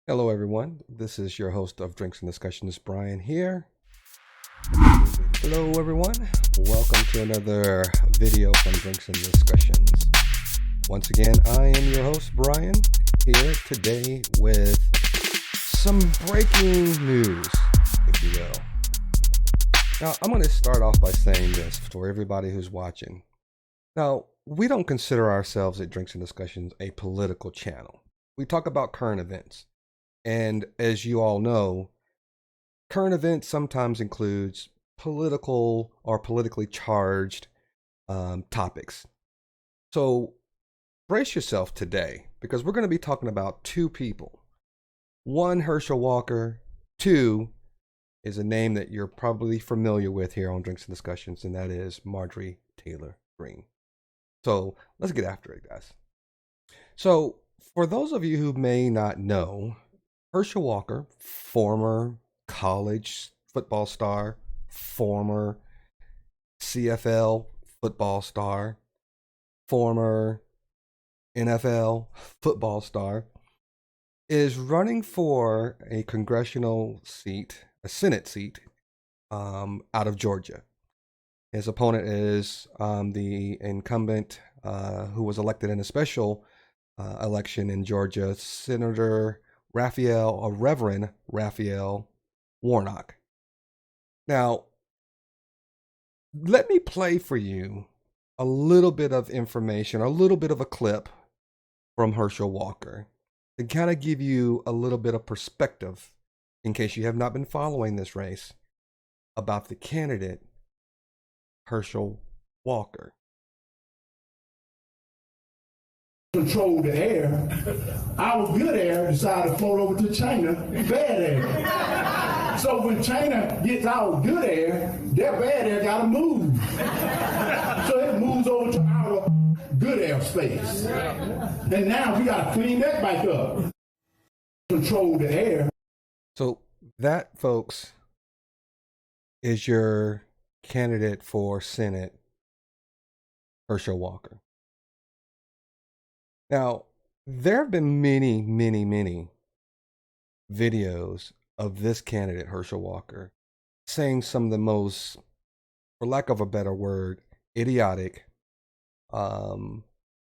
Hello, everyone. This is your host of Drinks and Discussions, Brian here. Hello, everyone. Welcome to another video from Drinks and Discussions. Once again, I am your host, Brian, here today with some breaking news, if you will. Now, I'm going to start off by saying this for everybody who's watching. Now, we don't consider ourselves at Drinks and Discussions a political channel. We talk about current events. And as you all know, current events sometimes includes political or politically charged topics. So brace yourself today because we're going to be talking about two people. One, Herschel Walker. Two is a name that you're probably familiar with here on Drinks and Discussions, and that is Marjorie Taylor Greene. So let's get after it, guys. So for those of you who may not know, Herschel Walker, former college football star, former CFL football star, former NFL football star, is running for a congressional seat, a Senate seat, out of Georgia. His opponent is the incumbent who was elected in a special election in Georgia, Senator Reverend Raphael Warnock. Now, let me play for you a little bit of information, a little bit of a clip from Herschel Walker to kind of give you a little bit of perspective, in case you have not been following this race, about the candidate Herschel Walker. Control the air. Our good air decided to float over to China, bad air. So when China gets our good air, their bad air gotta move. So it moves over to our good air space. And now we gotta clean that back up. Control the air. So that, folks, is your candidate for Senate, Herschel Walker. Now, there have been many, many, many videos of this candidate, Herschel Walker, saying some of the most, for lack of a better word, idiotic,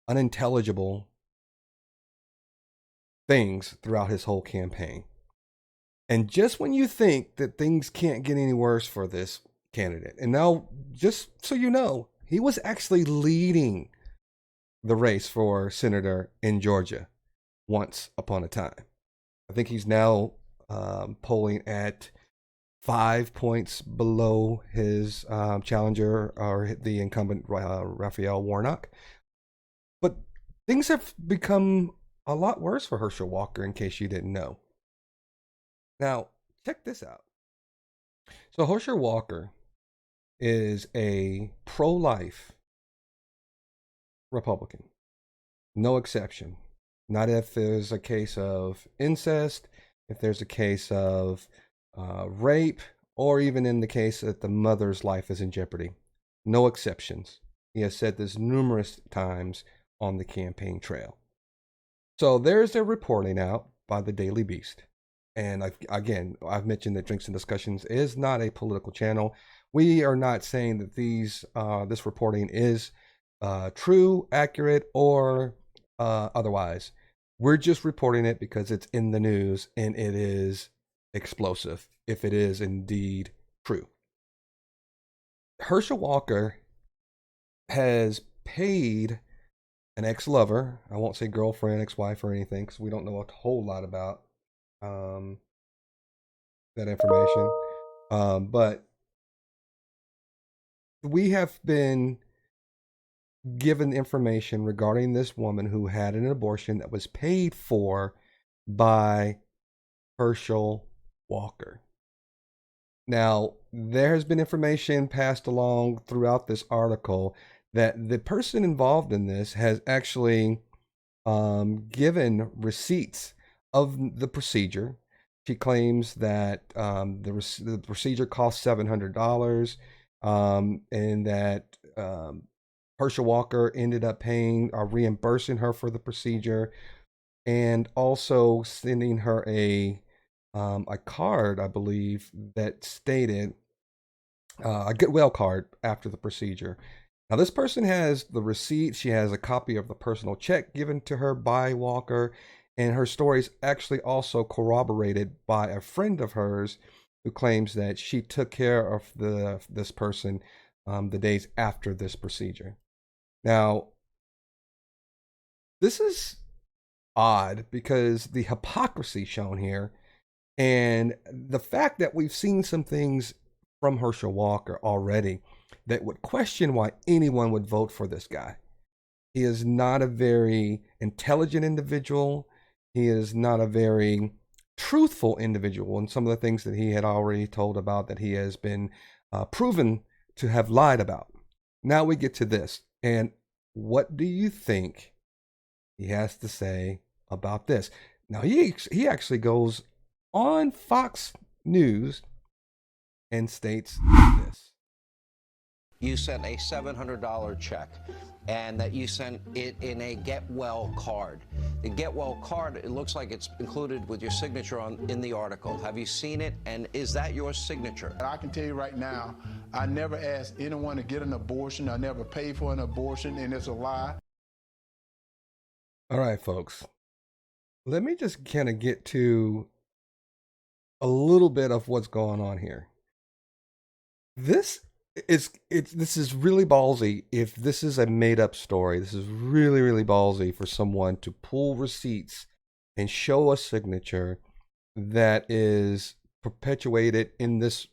unintelligible things throughout his whole campaign. And just when you think that things can't get any worse for this candidate, and now, just so you know, he was actually leading the race for senator in Georgia once upon a time. I think he's now polling at 5 points below his challenger, or the incumbent Raphael Warnock. But things have become a lot worse for Herschel Walker, in case you didn't know. Now, check this out. So Herschel Walker is a pro-life Republican. No exception. Not if there's a case of incest, if there's a case of rape, or even in the case that the mother's life is in jeopardy. No exceptions. He has said this numerous times on the campaign trail. So there's a reporting out by the Daily Beast. And I've mentioned that Drinks and Discussions is not a political channel. We are not saying that this reporting is true, accurate, or otherwise. We're just reporting it because it's in the news and it is explosive, if it is indeed true. Herschel Walker has paid an ex-lover, I won't say girlfriend, ex-wife, or anything, because we don't know a whole lot about that information. But we have been given information regarding this woman who had an abortion that was paid for by Herschel Walker. Now, there has been information passed along throughout this article that the person involved in this has actually given receipts of the procedure. She claims that the procedure cost $700, and that Herschel Walker ended up paying or reimbursing her for the procedure. and also sending her a card, I believe, that stated a goodwill card after the procedure. Now, this person has the receipt. She has a copy of the personal check given to her by Walker, and her story is actually also corroborated by a friend of hers who claims that she took care of this person the days after this procedure. Now, this is odd because the hypocrisy shown here and the fact that we've seen some things from Herschel Walker already that would question why anyone would vote for this guy. He is not a very intelligent individual. He is not a very truthful individual in some of the things that he had already told about that he has been proven to have lied about. Now we get to this. And what do you think he has to say about this? Now, he actually goes on Fox News and states this. You sent a $700 check and that you sent it in a get well card. The get well card, it looks like it's included with your signature in the article. Have you seen it, and is that your signature? I can tell you right now, I never asked anyone to get an abortion. I never paid for an abortion, and it's a lie. All right, folks. Let me just kind of get to a little bit of what's going on here. This is really ballsy. If this is a made up story, this is really, really ballsy for someone to pull receipts and show a signature that is perpetuated in this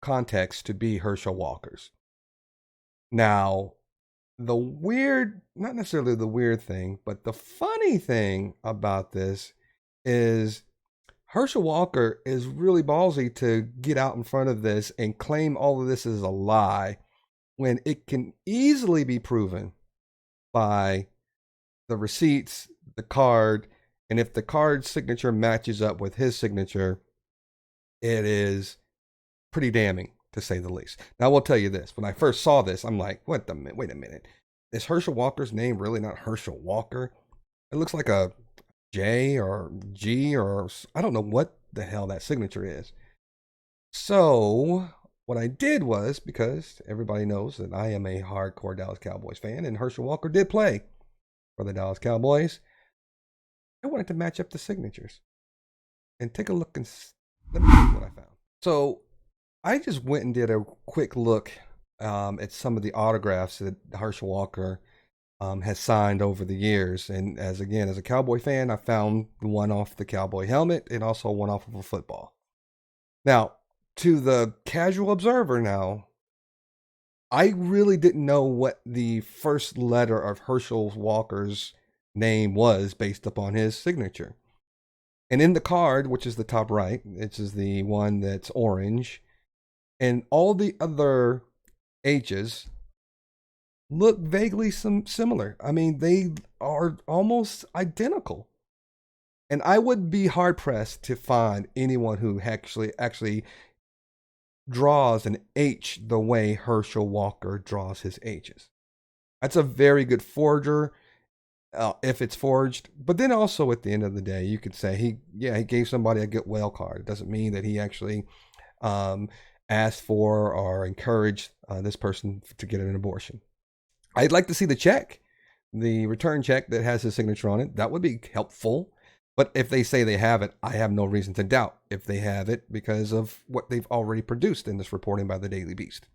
context to be Herschel Walker's. Now, not necessarily the weird thing, but the funny thing about this is Herschel Walker is really ballsy to get out in front of this and claim all of this is a lie when it can easily be proven by the receipts, the card, and if the card signature matches up with his signature, it is pretty damning, to say the least. Now, I will tell you this. When I first saw this, I'm like, wait a minute. Is Herschel Walker's name really not Herschel Walker? It looks like a J or G or I don't know what the hell that signature is. So what I did was, because everybody knows that I am a hardcore Dallas Cowboys fan and Herschel Walker did play for the Dallas Cowboys, I wanted to match up the signatures and take a look and let me tell you what I found. So I just went and did a quick look at some of the autographs that Herschel Walker has signed over the years. And as a Cowboy fan, I found one off the Cowboy helmet and also one off of a football. Now, to the casual observer now, I really didn't know what the first letter of Herschel Walker's name was based upon his signature. And in the card, which is the top right, which is the one that's orange, and all the other H's look vaguely similar. I mean, they are almost identical. And I would be hard pressed to find anyone who actually draws an H the way Herschel Walker draws his H's. That's a very good forger, if it's forged. But then also at the end of the day, you could say he gave somebody a get well card. It doesn't mean that he actually asked for or encouraged this person to get an abortion. I'd like to see the check, the return check that has his signature on it. That would be helpful. But if they say they have it, I have no reason to doubt if they have it because of what they've already produced in this reporting by the Daily Beast.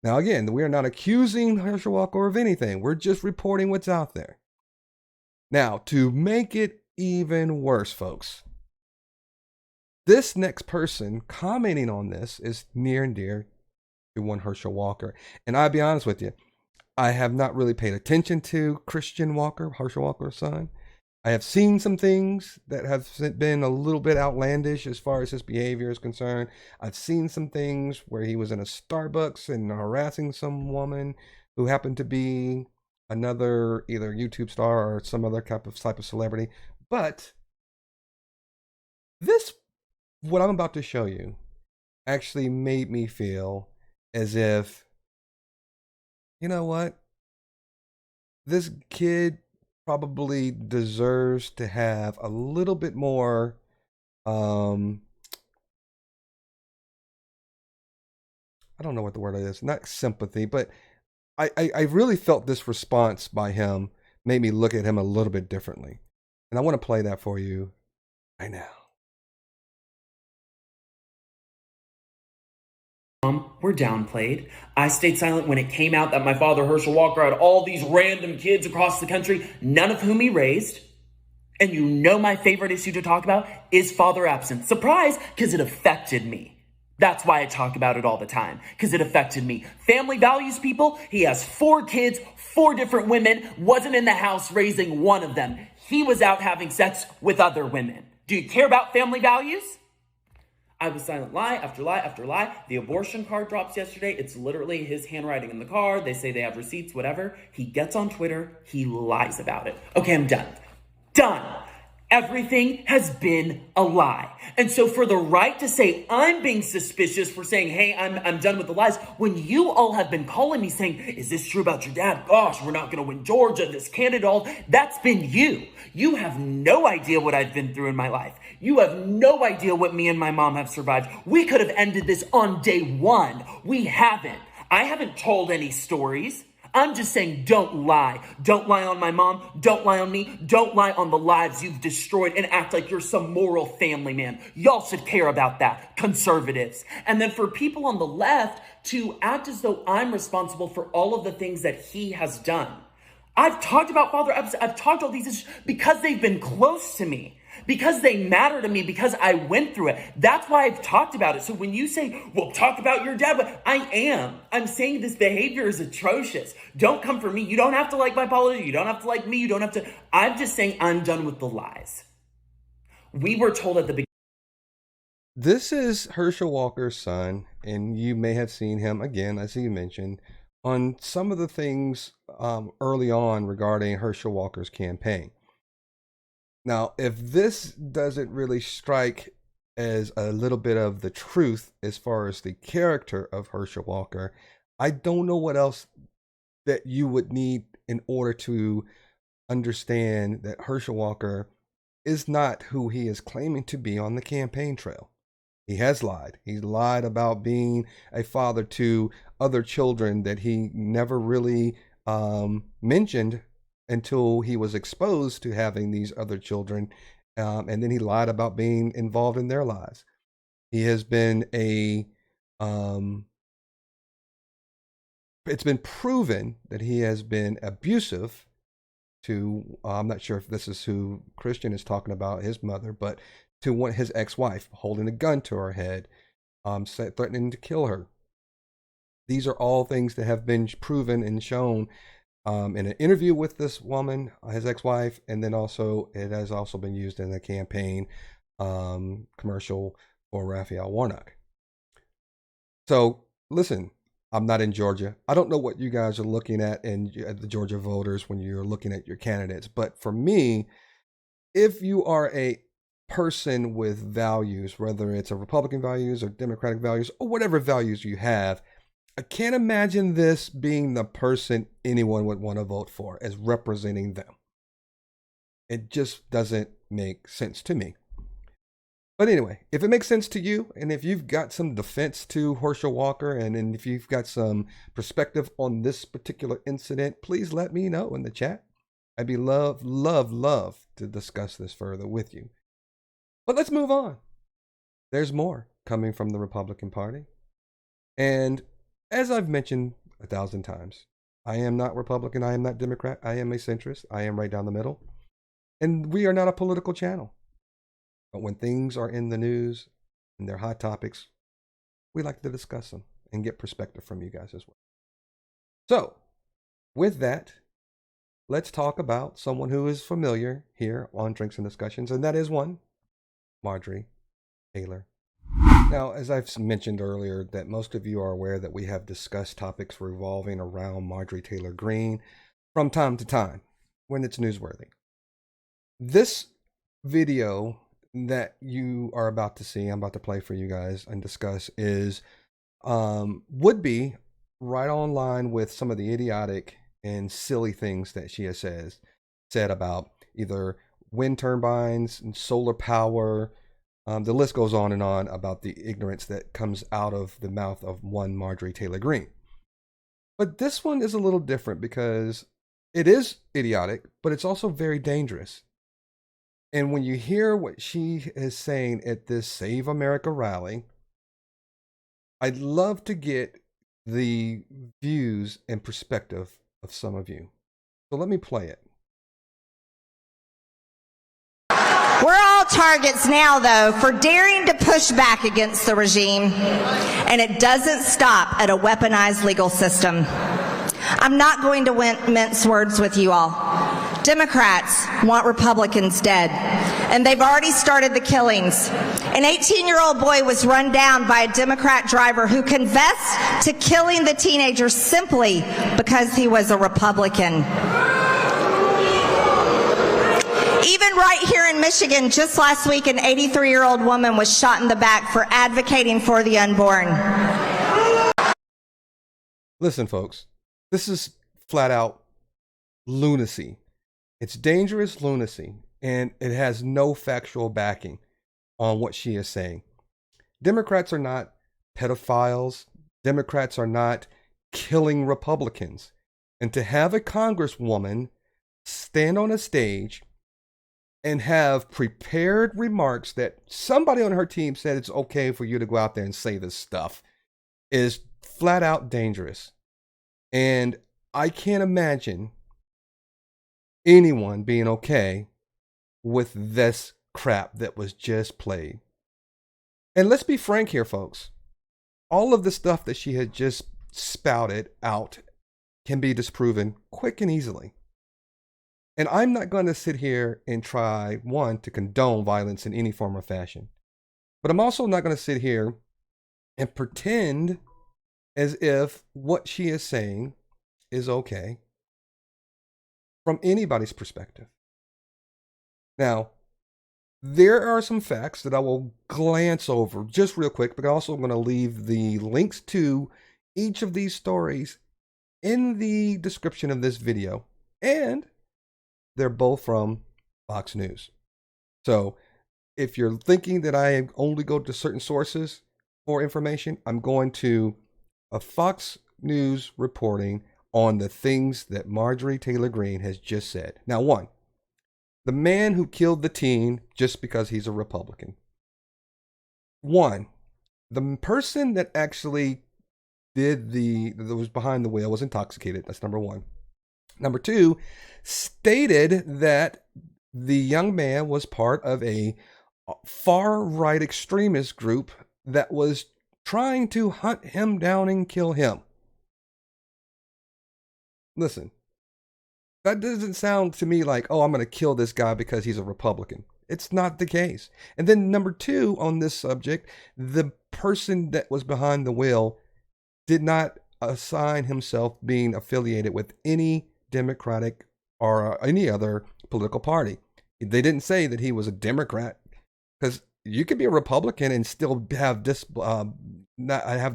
Now, again, we are not accusing Herschel Walker of anything. We're just reporting what's out there. Now, to make it even worse, folks, this next person commenting on this is near and dear to one Herschel Walker. And I'll be honest with you, I have not really paid attention to Christian Walker, Herschel Walker's son. I have seen some things that have been a little bit outlandish as far as his behavior is concerned. I've seen some things where he was in a Starbucks and harassing some woman who happened to be another either YouTube star or some other type of celebrity. But what I'm about to show you, actually made me feel as if, you know what? This kid probably deserves to have a little bit more I don't know what the word is, not sympathy, but I really felt this response by him made me look at him a little bit differently. And I want to play that for you right now. Were downplayed. I stayed silent when it came out that my father, Herschel Walker, had all these random kids across the country, none of whom he raised. And you know my favorite issue to talk about is father absence. Surprise, because it affected me. That's why I talk about it all the time, because it affected me. Family values, people. He has 4 kids, 4 different women, wasn't in the house raising one of them. He was out having sex with other women. Do you care about family values? I was silent, lie after lie after lie. The abortion card drops yesterday. It's literally his handwriting in the card. They say they have receipts, whatever. He gets on Twitter. He lies about it. Okay, I'm done. Done. Everything has been a lie. And so for the right to say I'm being suspicious for saying, hey, I'm done with the lies, when you all have been calling me saying, is this true about your dad? Gosh, we're not going to win Georgia, this candidate, all that's been you. You have no idea what I've been through in my life. You have no idea what me and my mom have survived. We could have ended this on day 1. We haven't. I haven't told any stories. I'm just saying, don't lie. Don't lie on my mom. Don't lie on me. Don't lie on the lives you've destroyed and act like you're some moral family man. Y'all should care about that, conservatives. And then for people on the left to act as though I'm responsible for all of the things that he has done. I've talked about father absence. I've talked all these issues because they've been close to me. Because they matter to me, because I went through it. That's why I've talked about it. So when you say, well, talk about your dad, but I'm saying this behavior is atrocious. Don't come for me. You don't have to like my politics. You don't have to like me. You don't have to. I'm just saying I'm done with the lies. We were told at the beginning. This is Herschel Walker's son, and you may have seen him, again, as you mentioned, on some of the things early on regarding Herschel Walker's campaign. Now, if this doesn't really strike as a little bit of the truth as far as the character of Herschel Walker, I don't know what else that you would need in order to understand that Herschel Walker is not who he is claiming to be on the campaign trail. He has lied. He's lied about being a father to other children that he never really mentioned until he was exposed to having these other children. And then he lied about being involved in their lives. He has been it's been proven that he has been abusive to, I'm not sure if this is who Christian is talking about, his mother, but to his ex-wife, holding a gun to her head, threatening to kill her. These are all things that have been proven and shown in an interview with this woman, his ex-wife, and then also it has also been used in a campaign commercial for Raphael Warnock. So listen, I'm not in Georgia. I don't know what you guys are looking at in the Georgia voters when you're looking at your candidates, but for me, if you are a person with values, whether it's a Republican values or Democratic values or whatever values you have, I can't imagine this being the person anyone would want to vote for as representing them. It just doesn't make sense to me. But anyway, if it makes sense to you, and if you've got some defense to Herschel Walker, and if you've got some perspective on this particular incident, please let me know in the chat. I'd be love to discuss this further with you. But let's move on. There's more coming from the Republican Party. And as I've mentioned 1,000 times, I am not Republican, I am not Democrat, I am a centrist, I am right down the middle. And we are not a political channel. But when things are in the news and they're hot topics, we like to discuss them and get perspective from you guys as well. So, with that, let's talk about someone who is familiar here on Drinks and Discussions, and that is one, Marjorie Taylor. Now, as I've mentioned earlier, that most of you are aware that we have discussed topics revolving around Marjorie Taylor Greene from time to time when it's newsworthy. This video that you are about to see, I'm about to play for you guys and discuss, is would be right on line with some of the idiotic and silly things that she has said. said about either wind turbines and solar power. The list goes on and on about the ignorance that comes out of the mouth of one Marjorie Taylor Greene. But this one is a little different because it is idiotic, but it's also very dangerous. And when you hear what she is saying at this Save America rally, I'd love to get the views and perspective of some of you. So let me play it. We're all targets now, though, for daring to push back against the regime, and it doesn't stop at a weaponized legal system. I'm not going to mince words with you all. Democrats want Republicans dead, and they've already started the killings. An 18-year-old boy was run down by a Democrat driver who confessed to killing the teenager simply because he was a Republican. Even right here in Michigan, just last week, an 83-year-old woman was shot in the back for advocating for the unborn. Listen, folks, this is flat out lunacy. It's dangerous lunacy, and it has no factual backing on what she is saying. Democrats are not pedophiles. Democrats are not killing Republicans. And to have a congresswoman stand on a stage and have prepared remarks that somebody on her team said it's okay for you to go out there and say this stuff is flat out dangerous. And I can't imagine anyone being okay with this crap that was just played. And let's be frank here, folks. All of the stuff that she had just spouted out can be disproven quick and easily. And I'm not going to sit here and try, one, to condone violence in any form or fashion. But I'm also not going to sit here and pretend as if what she is saying is okay from anybody's perspective. Now, there are some facts that I will glance over just real quick, but I'm also going to leave the links to each of these stories in the description of this video. And they're both from Fox News. So if you're thinking that I only go to certain sources for information, I'm going to a Fox News reporting on the things that Marjorie Taylor Greene has just said. Now, one, the man who killed the teen just because he's a Republican. One, the person that actually that was behind the wheel was intoxicated. That's number one. Number two, stated that the young man was part of a far-right extremist group that was trying to hunt him down and kill him. Listen, that doesn't sound to me like, oh, I'm going to kill this guy because he's a Republican. It's not the case. And then number two on this subject, the person that was behind the wheel did not assign himself being affiliated with any Democratic or any other political party. They didn't say that he was a Democrat, because you could be a Republican and still have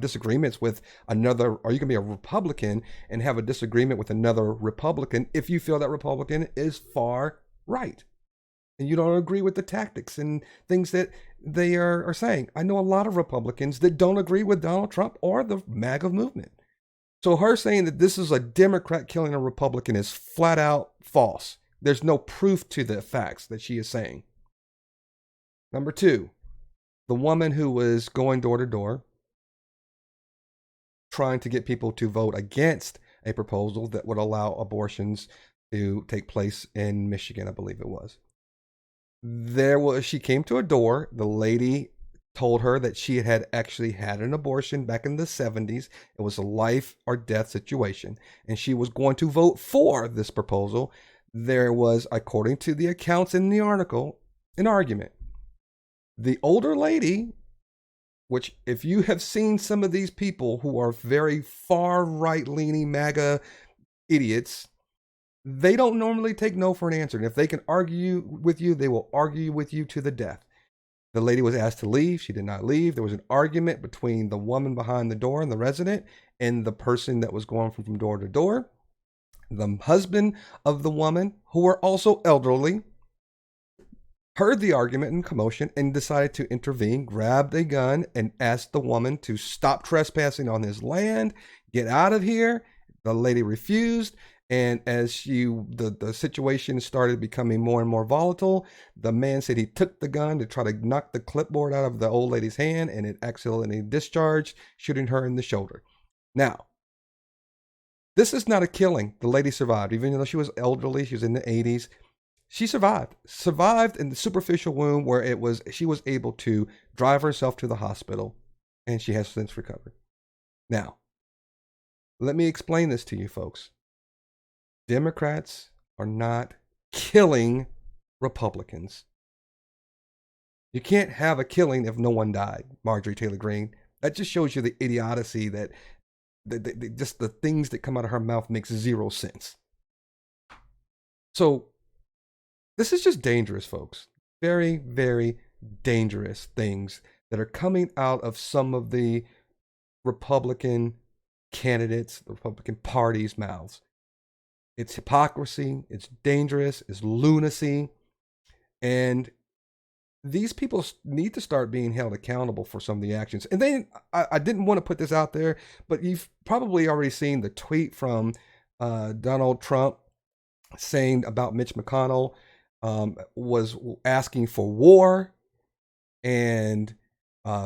disagreements with another, or you can be a Republican and have a disagreement with another Republican if you feel that Republican is far right and you don't agree with the tactics and things that they are saying. I know a lot of Republicans that don't agree with Donald Trump or the MAGA movement. So her saying that this is a Democrat killing a Republican is flat out false. There's no proof to the facts that she is saying. Number two, the woman who was going door to door trying to get people to vote against a proposal that would allow abortions to take place in Michigan, I believe it was. She came to a door. The lady told her that she had actually had an abortion back in the 70s. It was a life or death situation, and she was going to vote for this proposal. There was, according to the accounts in the article, an argument. The older lady, which if you have seen some of these people who are very far right-leaning MAGA idiots, they don't normally take no for an answer. And if they can argue with you, they will argue with you to the death. The lady was asked to leave. She did not leave. There was an argument between the woman behind the door and the resident and the person that was going from door to door. The husband of the woman, who were also elderly, heard the argument and commotion and decided to intervene, grabbed a gun, and asked the woman to stop trespassing on his land, get out of here. The lady refused. And as the situation started becoming more and more volatile, the man said he took the gun to try to knock the clipboard out of the old lady's hand, and it accidentally discharged, shooting her in the shoulder. Now, this is not a killing. The lady survived. Even though she was elderly, she was in the 80s, she survived in the superficial wound where she was able to drive herself to the hospital, and she has since recovered. Now, let me explain this to you folks. Democrats are not killing Republicans. You can't have a killing if no one died, Marjorie Taylor Greene. That just shows you the idiocy that just the things that come out of her mouth makes zero sense. So this is just dangerous, folks. Very, very dangerous things that are coming out of some of the Republican candidates, the Republican Party's mouths. It's hypocrisy, it's dangerous, it's lunacy, and these people need to start being held accountable for some of the actions. And then I didn't want to put this out there, but you've probably already seen the tweet from Donald Trump saying about Mitch McConnell, was asking for war, and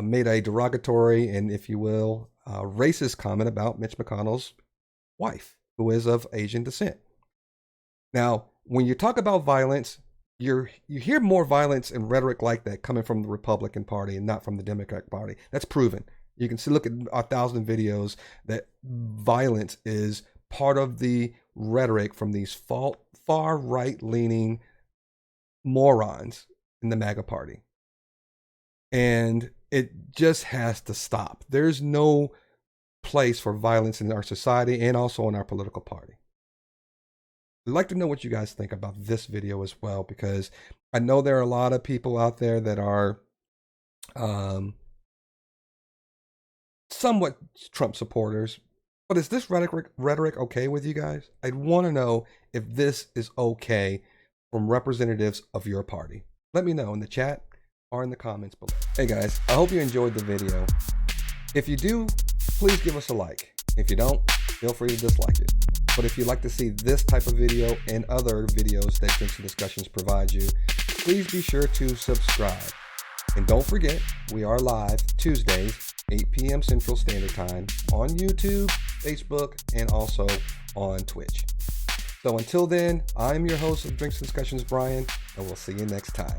made a derogatory and, if you will, racist comment about Mitch McConnell's wife, who is of Asian descent. Now, when you talk about violence, you hear more violence and rhetoric like that coming from the Republican Party and not from the Democratic Party. That's proven. You can see, look at 1,000 videos that violence is part of the rhetoric from these far right-leaning morons in the MAGA Party. And it just has to stop. There's no place for violence in our society and also in our political party. I'd like to know what you guys think about this video as well, because I know there are a lot of people out there that are somewhat Trump supporters. But is this rhetoric okay with you guys? I'd want to know if this is okay from representatives of your party. Let me know in the chat or in the comments below. Hey guys, I hope you enjoyed the video. If you do, please give us a like. If you don't, feel free to dislike it. But if you'd like to see this type of video and other videos that Drinks and Discussions provide you, please be sure to subscribe. And don't forget, we are live Tuesdays, 8 p.m. Central Standard Time on YouTube, Facebook, and also on Twitch. So until then, I'm your host of Drinks and Discussions, Brian, and we'll see you next time.